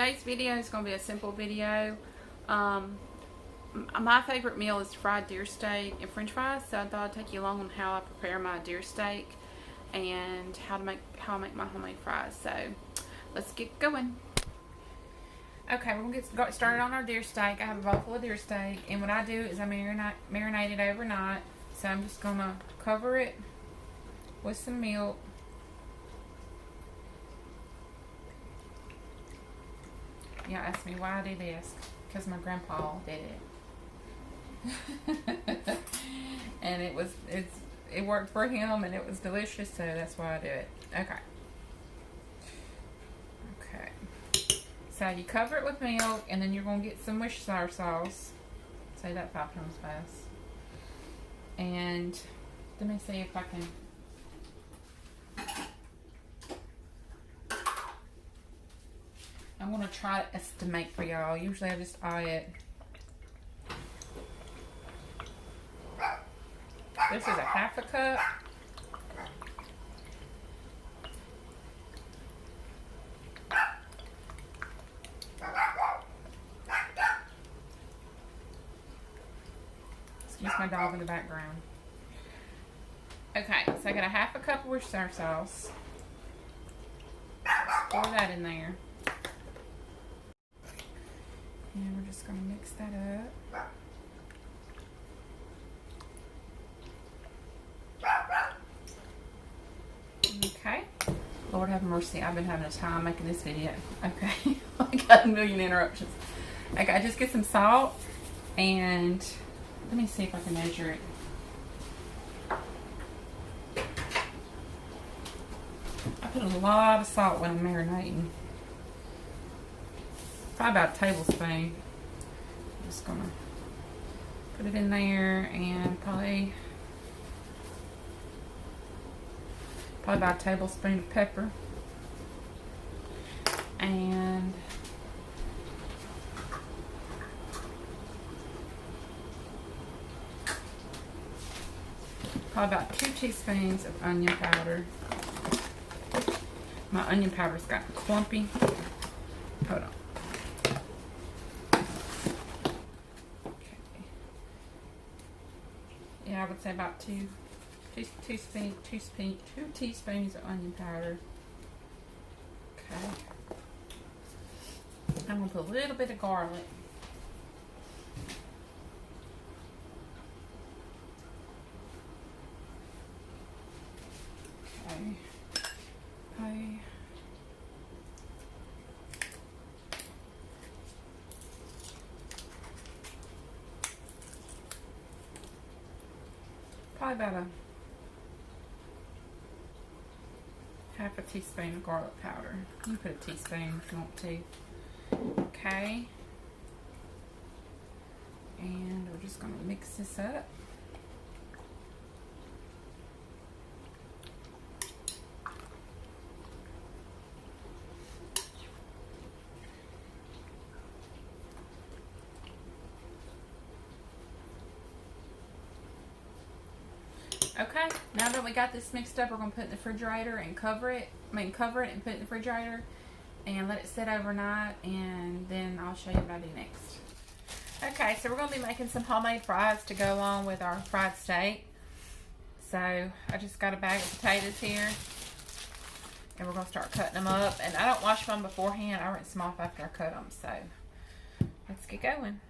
today's video is going to be a simple video. My favorite meal is fried deer steak and french fries, so I thought I'd take you along on how I prepare my deer steak and how I make my homemade fries. So let's get going. Okay, we're going to get started on our deer steak. I have a bowl full of deer steak, and what I do is I marinate it overnight. So I'm just going to cover it with some milk. Yeah, ask me why I do this. Because my grandpa did it. And it worked for him and it was delicious, so that's why I do it. Okay. So you cover it with milk, and then you're going to get some Worcestershire sauce. Say that 5 times fast. And let me see if I can. I'm going to try to estimate for y'all. Usually I just eye it. This is a 1/2 cup. Excuse my dog in the background. Okay, so I got a 1/2 cup of Worcestershire sauce. Pour that in there. And we're just going to mix that up. Okay. Lord have mercy, I've been having a time making this video. Okay. I got a million interruptions. Okay, just get some salt, and let me see if I can measure it. I put a lot of salt when I'm marinating. Probably about a tablespoon. I'm just gonna put it in there, and probably about a tablespoon of pepper, and probably about 2 teaspoons of onion powder. My onion powder's gotten clumpy. Hold on. Okay. Yeah, I would say about 2 teaspoons of onion powder. Okay. I'm going to put a little bit of garlic. Okay. Probably about a 1/2 teaspoon of garlic powder. You can put a teaspoon if you want to. Okay. And we're just going to mix this up. Okay, now that we got this mixed up, we're going to put it in the refrigerator and cover it and put it in the refrigerator and let it sit overnight, and then I'll show you what I do next. Okay, so we're going to be making some homemade fries to go along with our fried steak. So I just got a bag of potatoes here, and we're going to start cutting them up. And I don't wash them beforehand. I rinse them off after I cut them. So let's get going.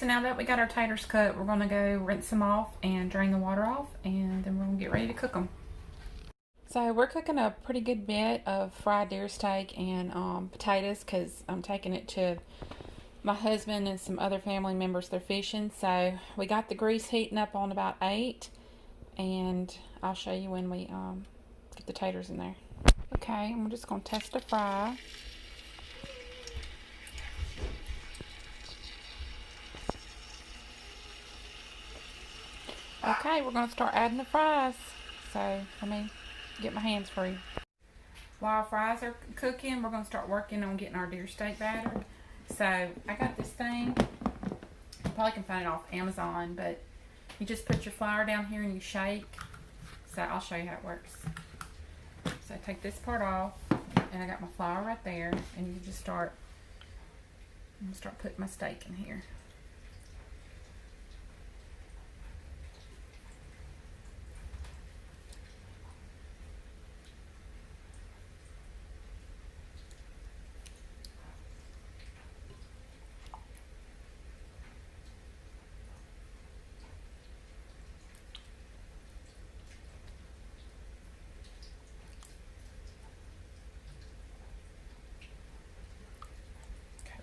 so now that we got our taters cut, we're gonna go rinse them off and drain the water off, and then we're gonna get ready to cook them. So we're cooking a pretty good bit of fried deer steak and potatoes because I'm taking it to my husband and some other family members. They're fishing, so we got the grease heating up on about 8, and I'll show you when we get the taters in there. Okay, and we're just gonna test the fry. Okay, we're gonna start adding the fries. So let me get my hands free. While our fries are cooking, we're gonna start working on getting our deer steak battered. So I got this thing. You probably can find it off Amazon, but you just put your flour down here and you shake. So I'll show you how it works. So I take this part off, and I got my flour right there, and you just start. I'm gonna start putting my steak in here.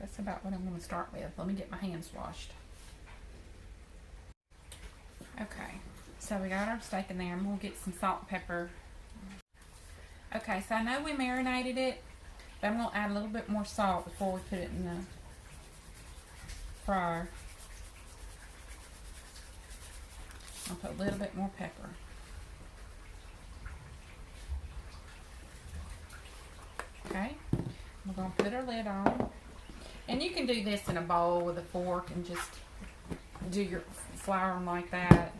That's about what I'm going to start with. Let me get my hands washed. Okay, so we got our steak in there. I'm going to get some salt and pepper. Okay, so I know we marinated it, but I'm going to add a little bit more salt before we put it in the fryer. I'll put a little bit more pepper. Okay, we're going to put our lid on. And you can do this in a bowl with a fork and just do your flouring like that.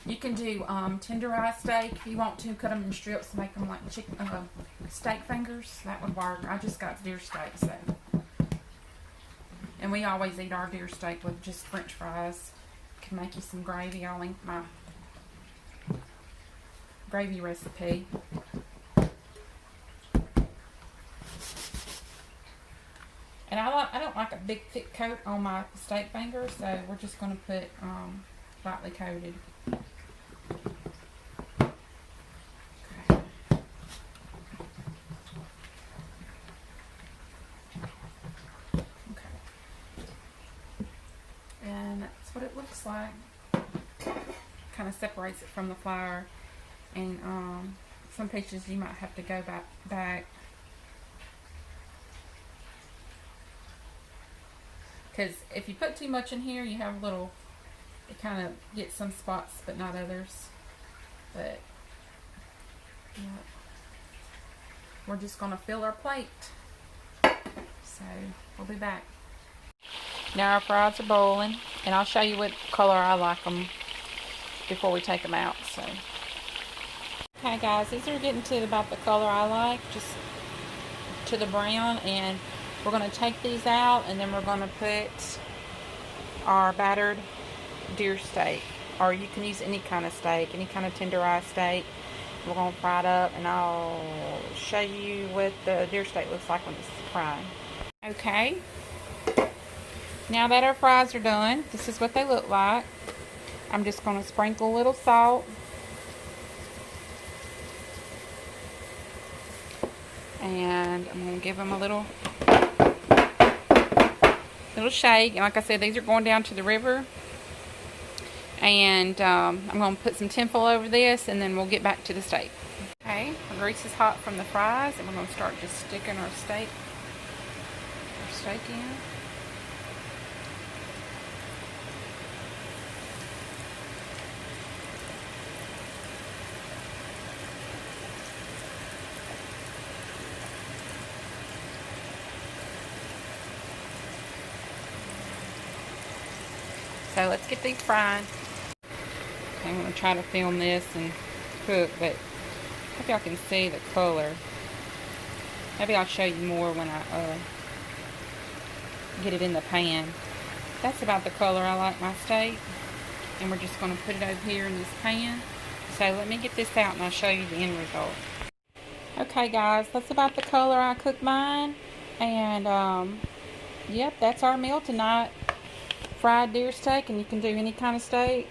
You can do tenderized steak if you want to. Cut them in strips and make them like chicken, steak fingers. That would work. I just got deer steak, so. And we always eat our deer steak with just French fries. Can make you some gravy. I'll link my gravy recipe. And I don't like a big thick coat on my steak fingers, so we're just going to put lightly coated. Okay. Okay. And that's what it looks like. Kind of separates it from the flour, and some pieces you might have to go back. Because if you put too much in here, you have a little, it kind of gets some spots, but not others. But, yeah. We're just going to fill our plate. So, we'll be back. Now our fries are boiling, and I'll show you what color I like them before we take them out. So, okay guys, these are getting to about the color I like, just to the brown, and we're going to take these out, and then we're going to put our battered deer steak, or you can use any kind of steak, any kind of tenderized steak. We're going to fry it up, and I'll show you what the deer steak looks like when it's frying. Okay, now that our fries are done, this is what they look like. I'm just going to sprinkle a little salt. And I'm going to give them a little shake. And like I said, these are going down to the river. And I'm going to put some tinfoil over this, and then we'll get back to the steak. Okay, our grease is hot from the fries, and we're going to start just sticking our steak in. So let's get these frying. Okay, I'm going to try to film this and cook, but I hope y'all can see the color. Maybe I'll show you more when I get it in the pan. That's about the color I like my steak. And we're just going to put it over here in this pan. So let me get this out and I'll show you the end result. Okay guys, that's about the color I cooked mine. And yep, that's our meal tonight. Fried deer steak, and you can do any kind of steak,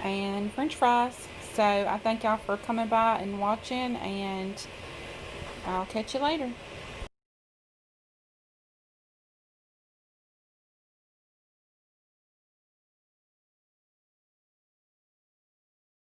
and French fries. So I thank y'all for coming by and watching, and I'll catch you later.